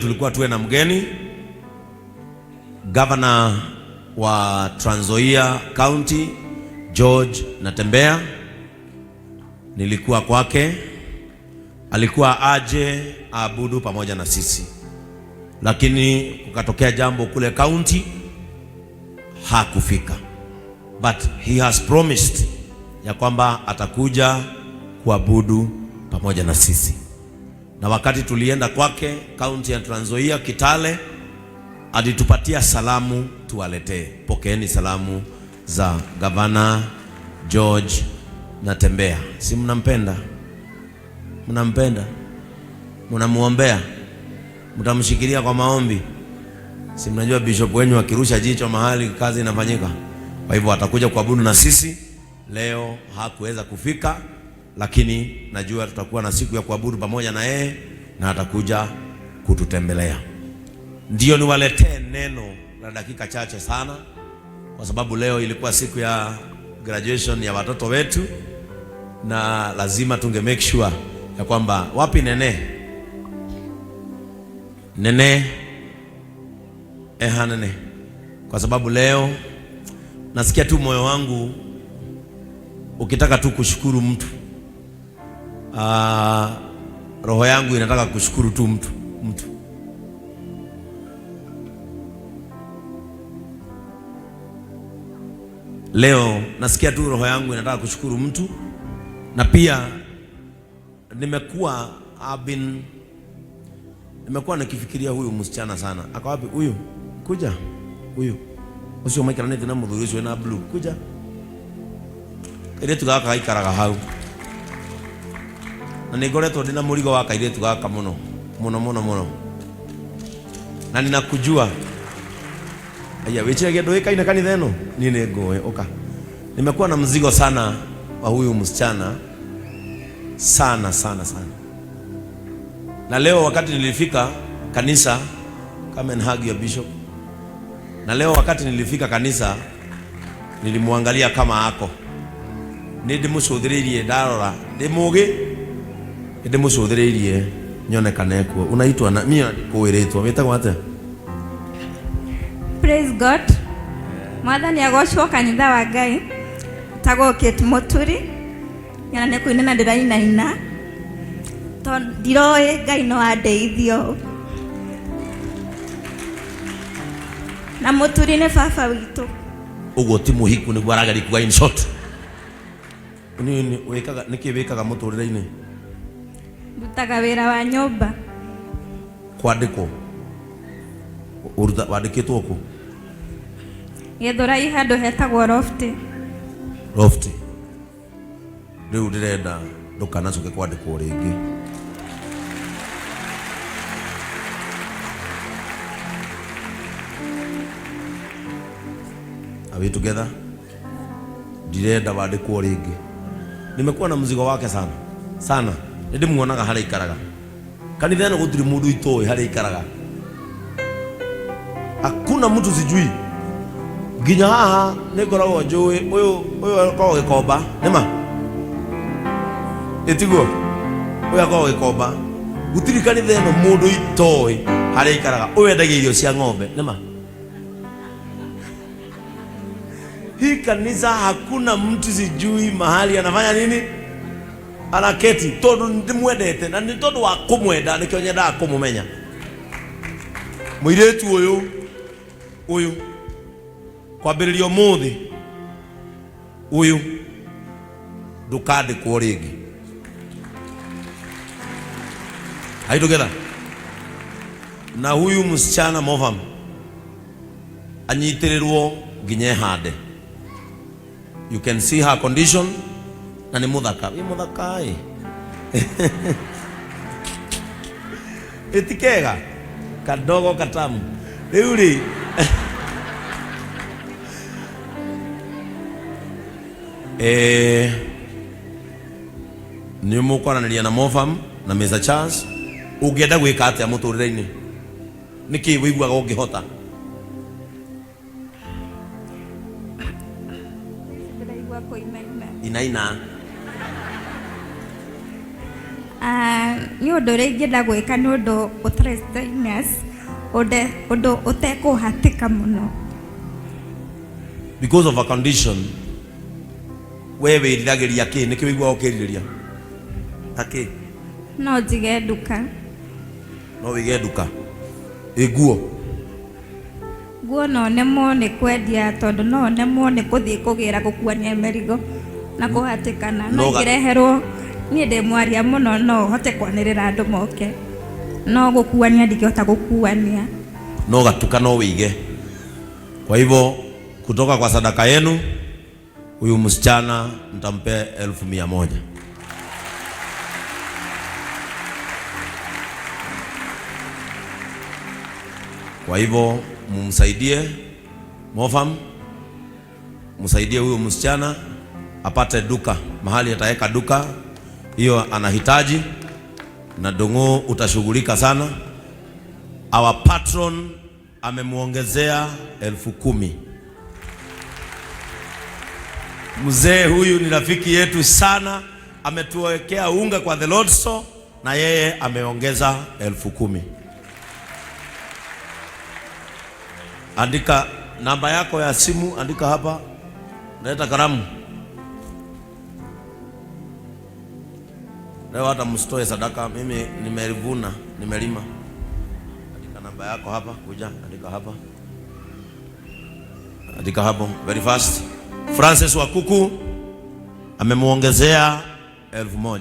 Tulikuwa tuwe na mgeni Governor wa Trans Nzoia County George Natembeya. Nilikuwa kwake, alikuwa aje abudu pamoja na sisi, lakini kukatokea jambo kule county, hakufika. But he has promised ya kwamba atakuja kuabudu pamoja na sisi. Na wakati tulienda kwake county ya Trans Nzoia Kitale, alitupatia salamu tuwaletee. Pokeeni salamu za Governor George Natembeya. Si mnampenda? Mnampenda? Mnamuombea? Mtamshikilia kwa maombi? Si mnajua bishop wenyu akirusha jicho mahali kazi inafanyika. Kwa hivyo atakuja kuabudu na sisi. Leo hakuweza kufika, lakini najua tutakuwa na siku ya kuabudu pamoja na yeye na atakuja kututembelea. Ndio niwaletee neno la dakika chache sana, kwa sababu leo ilikuwa siku ya graduation ya watoto wetu, na lazima tunge make sure ya kwamba wapi nene kwa sababu leo nasikia tu moyo wangu ukitaka tu kushukuru mtu. Roho yangu inataka kushukuru tu mtu. Leo nasikia tu roho yangu inataka kushukuru mtu. Na pia nimekuwa nikifikiria huyu msichana sana. Ako wapi huyu? Kuja. Huyu. Usio maikara nete na mudhurisho na blue. Kuja. Ile tugaka ikaraga hau. Na nigoretwo ndina murigo wa kairetu gaka muno. Na ninakujua. Aya wechege ndoeka ina kanitha eno nini ngoe oka. Nimekuwa na mzigo sana wa huyu msichana sana. Na leo wakati nilifika kanisa, come and hug your bishop. Na leo wakati nilifika kanisa nilimwangalia kama ako. Ndimushuthiririe ndarora ndimugi ndimushuthiririe nyone kaneko. Unaitwa na mimi kuiretwa wetagwa ate? Praise God. Mwathani agocwo kanitha wa Ngai tago Kate Muturi yana ne kuinena ndiraina to ndiroe Ngai no andeithio. Na Muturi ne baba witu ugo ti muhiku ni gwaragari kuga in short. Nini wekaga nikiwekaga muturire-ini? Ndutaga wira wa nyumba. Kwandiko uruta wandikitwo ku? Githurai handu hetagwo Loft. Riu ndirenda ndukanacoke kwandikwo ringi. Are we together? Ndirenda wandikwo ringi. Nimekuwa na mzigo wake sana. Ndimuonaga harĩa ikaraga. Kanitha ĩno gũtirĩ mũndũ itoĩ harĩa ikaraga. Hakuna mtu sijui. Nginya haha nĩngoragwo njũĩ ũyũ akoragwo Gĩkomba. Nĩma? Ĩtiguo? Ũyũ akoragwo Gĩkomba. Gũtirĩ kanitha ĩno mũndũ itoĩ harĩa ikaraga. Ũyũ endagia irio cia ng'ombe. Nĩma? Hii kanisa hakuna mtu sijui mahali anafanya nini? Anaketi. Tondu ndimwendete na ni tondu wa kumwenda nikio nyendaga kumumenya. Muiretu uyu kwambiririo muthi uyu ndukandikwo ringi. Are you together? Na huyu msichana Movam anyitirirwo nginya hande. You can see her condition. Na ni muthaka. Ni muthaka ai. Etikega kadogo katamu. Riuri. Ni mukwananiria na Movam na Mr. Charles. Ungienda gwika atia muturire-ini? Niki wiguaga ungihota? Inaina. Ni undu ringi ndagwika ni undu strenuous, undu utekuhatika muno. Because of a condition, wewe iragiria ki niki wigwa ukiriria taki no njige nduka, no wige nduka iguo no nemo ni kwendia tondu no nemo ni kuthii kugira gukuania merigo na kuhatikana no ngireherwo ni ndi mwaria muno no hote kwanirira andu moke no gukuania ndingihota gukuania no gatuka no wige. Kwa hivyo kutoka kwa sadaka yenu huyu msichana mtampe 1,100. Kwa hivyo mumsaidie Mofam, msaidie huyu msichana apate duka, mahali ataweka duka hiyo anahitaji, na Dongo utashughulika sana. Our patron amemuongezea 10,000. Mzee huyu ni rafiki yetu sana, ametuwekea unga kwa the Lord Store na yeye ameongeza 10,000. Andika namba yako ya simu, andika hapa. Leta karamu. Leo hata msitoe sadaka, mimi nimelivuna, nimelima. Andika namba yako hapa, kuja andika hapa. Andika hapo very fast. Francis Wakuku amemuongezea 1,000.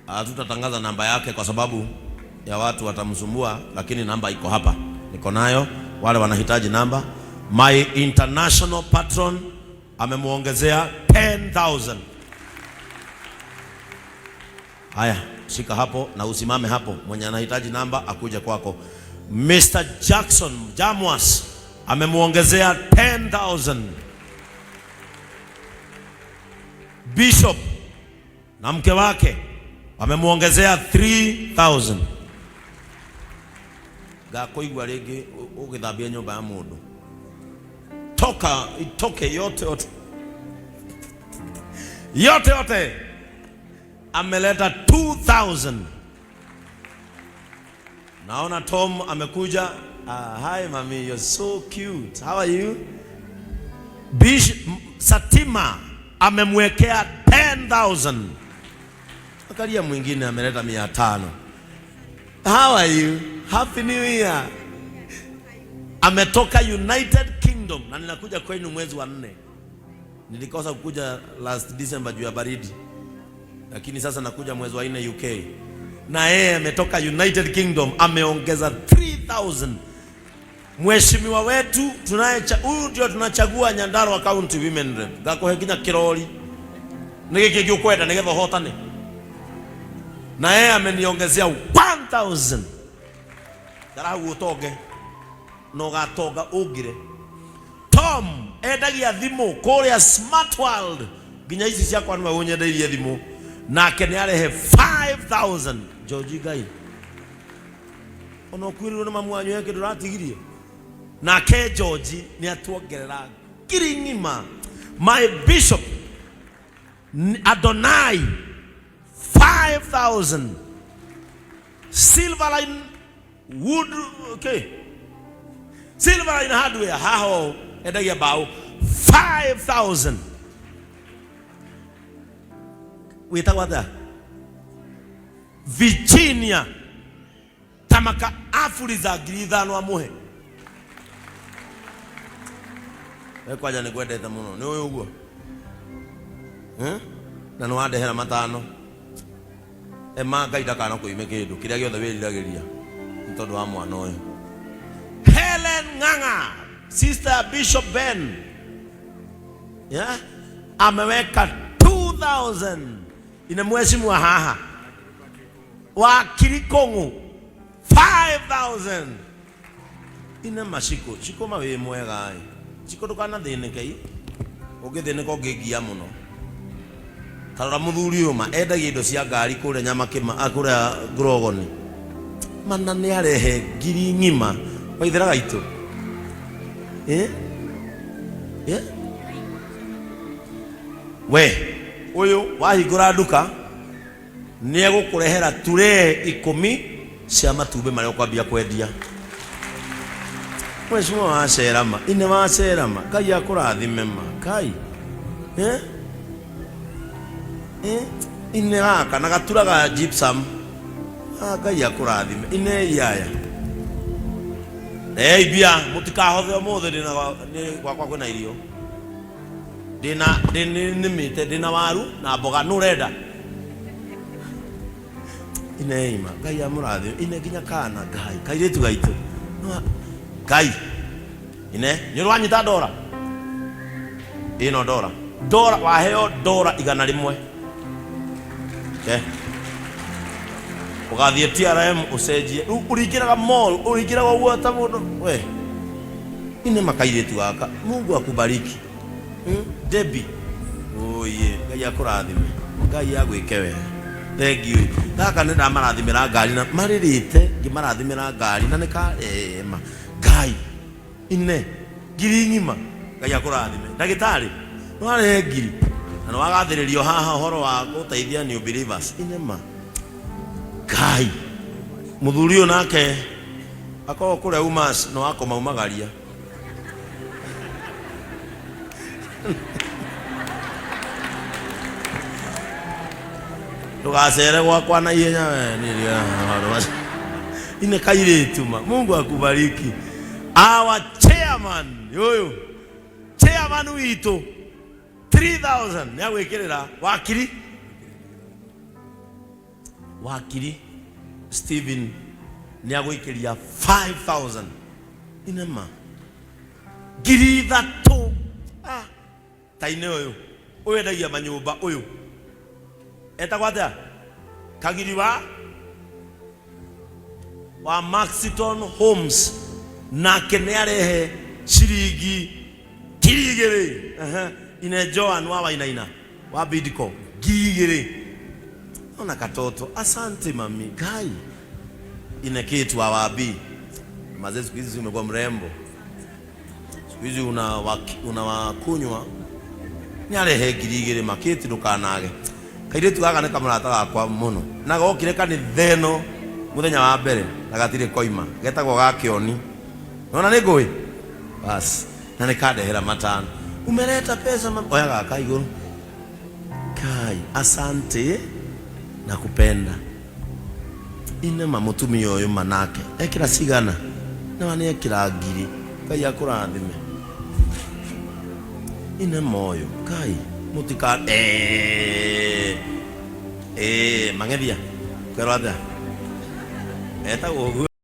Hatutatangaza namba yake kwa sababu ya watu watamsumbua, lakini namba iko hapa, niko nayo. Wale wanahitaji namba. My international patron amemuongezea 10,000. Haya, shika hapo na usimame hapo. Mwenye anahitaji namba akuje kwako. Mr. Jackson Jamwas amemuongezea 10,000. Bishop na mke wake amemuongezea 3,000. Gakoigwa rege ugithambia nyumba ya mundu. Itoke yote. Yote. Ameleta 2,000. Naona Tom amekuja. Hi mami, you're so cute. How are you? Bishop Satima amemwekea 10,000. Akalia mwingine ameleta 500. How are you? Happy New Year. Ametoka United Kingdom na ninakuja kwenu mwezi wa 4. Nilikosa kukuja last December juu ya baridi, lakini sasa nakuja mwezi wa 4 UK. Na yeye ametoka United Kingdom ameongeza 3,000. Mheshimiwa wetu huyu ndio tunachagua Nyandarua County Women Rep. Gako hekinya kirori. Nigiki ukwenda nigetha hotane. Na yeye ameniongezea 1,000. Darau utoge. No gatoga ugire. Tom endagia thimu kuria Smart World. Ginya ici cia kwa nwa unyendeirie thimu. Nake ni arehe 5,000. George Gai. Ono kwiriro na mamu anyu yake nduratigirie. Nake George ni atuongerera kiringima. My bishop Adonai 5,000. Silverline Wood, okay. Silverline Hardware haho endagia bao 5,000. Witagwa da Virginia tamaka afuriza 5,000 amuhe. Ekwaja ni gwendete muno ni uyu uguo na no andehera 5 Ngai ndakana kuime kindu kiria giothe wiriragiria ntondu wa mwana uyu. Helen Ng'ang'a, Sister Bishop Ben, ameweka 2,000. Ina mheshimiwa haha wa Kirikongo 5,000. Ina mashiko shiko mawe mwega ai shiko tukana thineke ugithineka ungigia muno. Tarora muthuri uma endagia indo cia ngari kuria Nyamakima akuria Grogoni mana ni arehe 1,000 waithira gaitu we uyu wahingura nduka ni egukurehera ture 10 cia matumbe maria ukwambia kwendia. Mheshimiwa wa Serama, ine wa Serama, Ngai akurathime ma, Ngai. Ine gaka na gatura ga gypsum. Ngai akurathime. Ine yaya. Bia mutikahothe mothe ni gwakwa kwina irio. Nimite dina waru na mboga nurenda. Ine ima, Ngai amurathime. Ine ginya kana Ngai, kairetu gaitu. Ngai. Ine, nyurwanyita dora. Ino dora. Dora waheo dora 100. Ugathie TRM ucenjie. Urikiraga mall, urikiraga uguo mundu. We. Ine makairetu gaka. Mungu akubariki. Debbie. Oye, Ngai akurathime. Ngai agwike wega. Thank you. Gaka nda marathimira ngari na maririte ngimarathimira ngari na nikarema. Ngai. Ine. Ngiri ngima. Ngai akurathime. Ndagitari. Nware ngiri. Na wagathiririo haha horo wa guteithia new believers. Ine ma. Ngai. Muthurio nake akoo kure umas no akoma umagaria. Tukasere gwakwa na ihenya we niria. Ine kairetu ma. Mungu akubariki. Our chairman yoyo. Chairman witu 3000 ya gwikirira wakiri Steven ni agwikiria 5000 inema ngiri 3 taine uyu endagia manyumba uyu etagwo atia kagiri wa Maxiton Homes nake ni arehe ciringi 2,000 ine Joan wa Wainaina wa Bidco 2,000 ona katoto. Asante mami. Ngai ine kitu wa wabi mazee siku hizi umekuwa mrembo, siku hizi unawakunywa ni arehe 2,000 maketi ndukanage kairetu gaka ne kamurata gakwa muno na gokire kani theno muthenya wa mbere na gatire koima getagwo gakioni nona ni ngui bas na nikandehera matano umeleta pesa oya gaka iguru. Kai asante na kupenda ine mamutumia uyu manake ekira sigana na wani ekira ngiri. Ngai akurathime. Ine moyo Ngai mutika mangethia kwerwa eta